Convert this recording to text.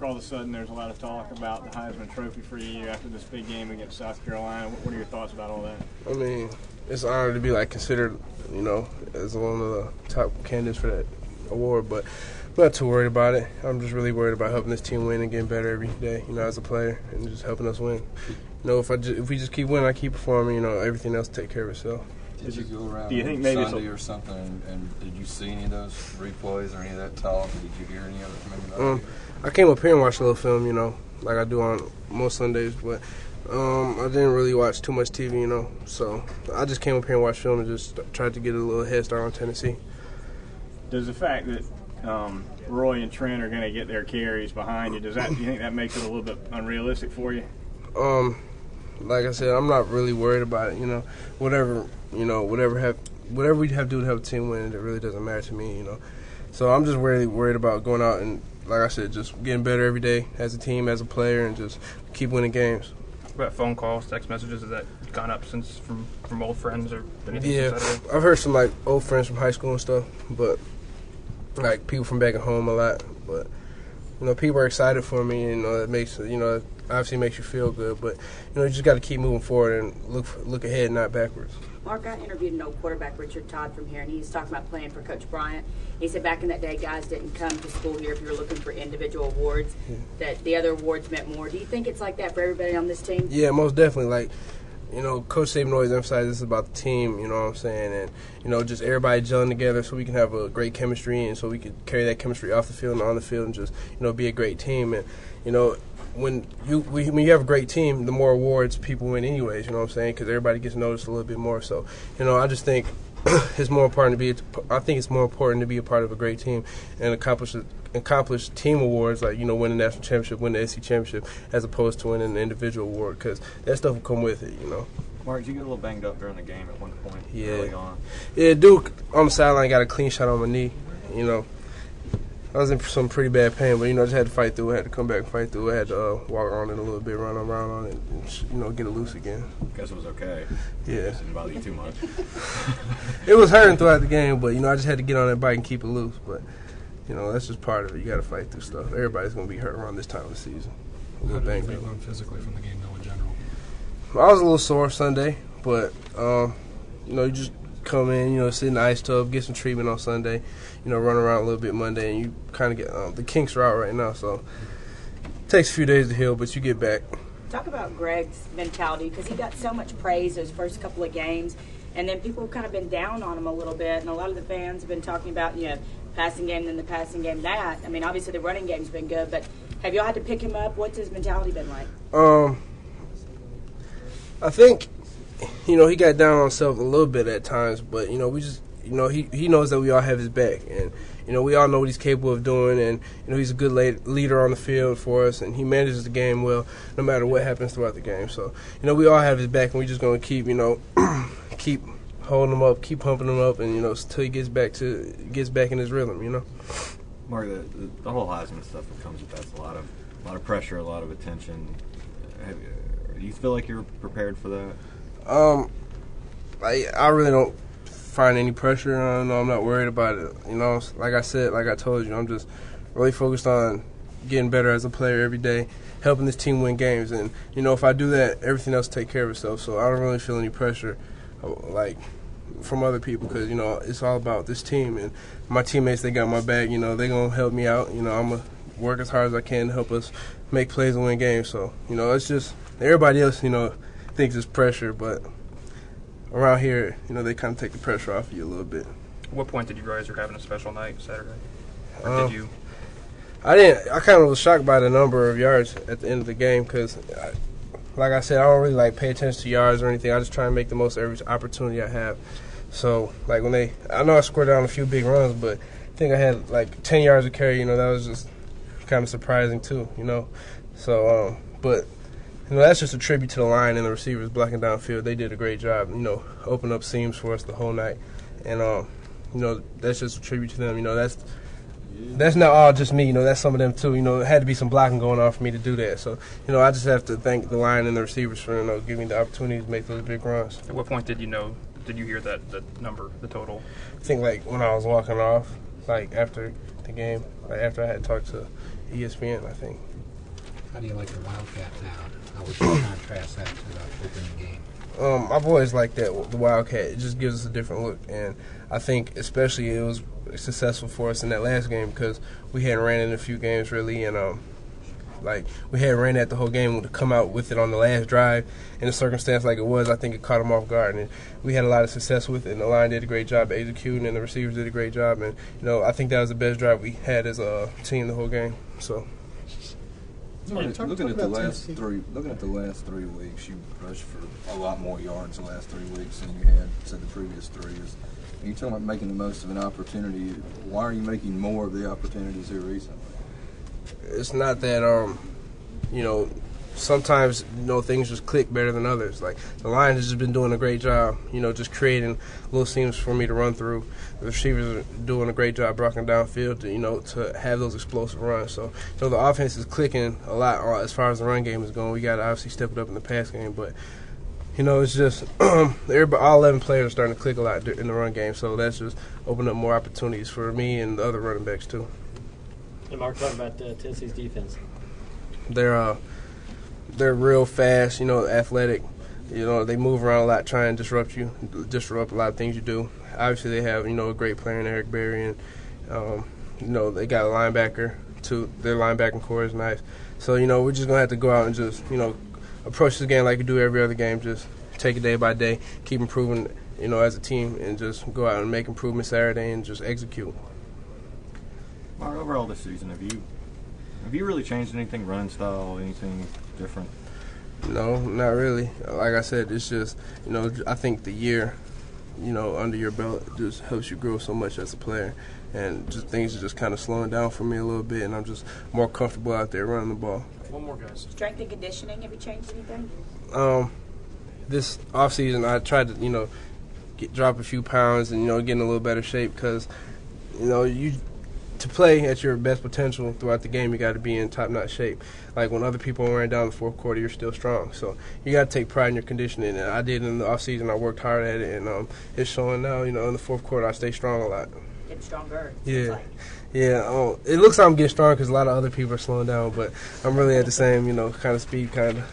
Mark, all of a sudden there's a lot of talk about the Heisman Trophy for you after this big game against South Carolina. What are your thoughts about all that? I mean, it's an honor to be considered, as one of the top candidates for that award, but I'm not too worried about it. I'm just really worried about helping this team win and getting better every day, as a player, and just helping us win. If we just keep winning, I keep performing, everything else take care of itself. Did you go around do you think maybe Sunday or something, and did you see any of those replays or any of that talk? Did you hear any of it from anybody? I came up here and watched a little film, like I do on most Sundays, but I didn't really watch too much TV, so I just came up here and watched film and just tried to get a little head start on Tennessee. Does the fact that Roy and Trent are going to get their carries behind you, do you think that makes it a little bit unrealistic for you? Like I said, I'm not really worried about it. Whatever we have to do to help the team win, it really doesn't matter to me. So I'm just really worried about going out and, like I said, just getting better every day as a team, as a player, and just keep winning games. What about phone calls, text messages? Has that gone up since from old friends or anything? Yeah, I've heard some old friends from high school and stuff, but people from back at home a lot. But people are excited for me, and it makes obviously makes you feel good. But you just got to keep moving forward and look ahead, not backwards. Mark, I interviewed an old quarterback, Richard Todd, from here, and he was talking about playing for Coach Bryant. He said back in that day, guys didn't come to school here if you were looking for individual awards, that the other awards meant more. Do you think it's like that for everybody on this team? Yeah, most definitely. Coach Saban always emphasizes this is about the team, you know what I'm saying, and, just everybody gelling together so we can have a great chemistry and so we can carry that chemistry off the field and on the field and just, be a great team. And, when you have a great team, the more awards people win anyways, you know what I'm saying, because everybody gets noticed a little bit more. So, I just think it's more important to be a part of a great team and accomplish team awards like, win the national championship, win the SEC championship, as opposed to winning an individual award, because that stuff will come with it, Mark, did you get a little banged up during the game at one point? Yeah. Early on? Yeah, Duke on the sideline got a clean shot on my knee, I was in some pretty bad pain, but, just had to fight through it, had to come back and fight through it, had to walk on it a little bit, run around on it, and, get it loose again. Guess it was okay. Yeah. It didn't bother you too much. It was hurting throughout the game, but, I just had to get on that bike and keep it loose, but, that's just part of it. You got to fight through stuff. Everybody's going to be hurt around this time of the season. How did you feel physically from the game, though, in general? I was a little sore Sunday, but, you just come in, sit in the ice tub, get some treatment on Sunday, run around a little bit Monday, and you kind of get the kinks are out right now, so it takes a few days to heal, but you get back. Talk about Greg's mentality, because he got so much praise those first couple of games, and then people have kind of been down on him a little bit, and a lot of the fans have been talking about, passing game, then the passing game that. I mean, obviously the running game's been good, but have y'all had to pick him up? What's his mentality been like? I think, he got down on himself a little bit at times, but, we just, he knows that we all have his back, and, we all know what he's capable of doing, and, he's a good leader on the field for us, and he manages the game well no matter what happens throughout the game. So, we all have his back, and we're just going to keep, keep holding him up, keep pumping him up, and, until he gets back in his rhythm, Mark, the whole Heisman stuff that comes with that's a lot of pressure, a lot of attention. Do you feel like you're prepared for that? I really don't find any pressure. I'm not worried about it. Like I said, like I told you, I'm just really focused on getting better as a player every day, helping this team win games. And, if I do that, everything else take care of itself. So I don't really feel any pressure, from other people because, it's all about this team. And my teammates, they got my back. They're going to help me out. I'm going to work as hard as I can to help us make plays and win games. So, it's just everybody else, thinks it's pressure, but around here, they kind of take the pressure off of you a little bit. At what point did you realize you're having a special night Saturday? Or did you? I didn't. I kind of was shocked by the number of yards at the end of the game because, like I said, I don't really pay attention to yards or anything. I just try and make the most of every opportunity I have. So, when I know I scored down a few big runs, but I think I had 10 yards of carry. That was just kind of surprising too. So, but. That's just a tribute to the line and the receivers blocking downfield. They did a great job, opening up seams for us the whole night. And, that's just a tribute to them. That's not all just me. That's some of them too. It had to be some blocking going on for me to do that. So, I just have to thank the line and the receivers for, giving me the opportunity to make those big runs. At what point did you hear that number, the total? I think, when I was walking off, after the game. Like after I had talked to ESPN, I think. How do you like the Wildcat now? How would you contrast that to the opening game? I've always liked that, the Wildcat. It just gives us a different look, and I think especially it was successful for us in that last game because we hadn't ran in a few games really, and like we hadn't ran that the whole game. To come out with it on the last drive in a circumstance like it was, I think it caught them off guard, and we had a lot of success with it. And the line did a great job executing, and the receivers did a great job, and I think that was the best drive we had as a team the whole game. So. Looking at the last 3 weeks, you rushed for a lot more yards the last 3 weeks than you had said the previous 3. You're talking about making the most of an opportunity. Why are you making more of the opportunities here recently? It's not that sometimes things just click better than others. Like the Lions has just been doing a great job, just creating little seams for me to run through. The receivers are doing a great job blocking downfield to have those explosive runs. So the offense is clicking a lot as far as the run game is going. We got to obviously step it up in the pass game, but it's just all 11 players are starting to click a lot in the run game. So that's just opening up more opportunities for me and the other running backs too. And Mark, talk about Tennessee's defense. They're real fast, athletic. They move around a lot, try and disrupt a lot of things you do. Obviously, they have, a great player in Eric Berry, and, they got a linebacker, too. Their linebacking core is nice. So, we're just going to have to go out and just, approach this game like we do every other game, just take it day by day, keep improving, as a team, and just go out and make improvements Saturday and just execute. Mark, overall this season, have you really changed anything, running style, anything different? No, not really. Like I said, it's just, I think the year, under your belt just helps you grow so much as a player. And just things are just kind of slowing down for me a little bit, and I'm just more comfortable out there running the ball. One more, guys. Strength and conditioning, have you changed anything? This offseason, I tried to, drop a few pounds and, get in a little better shape because, to play at your best potential throughout the game, you got to be in top-notch shape. Like when other people are wearing down the fourth quarter, you're still strong. So you got to take pride in your conditioning. And I did in the off-season. I worked hard at it, and it's showing now. In the fourth quarter, I stay strong a lot. Getting stronger. Yeah. Like. Yeah. It looks like I'm getting strong because a lot of other people are slowing down, but I'm really at the same, kind of speed, kind of.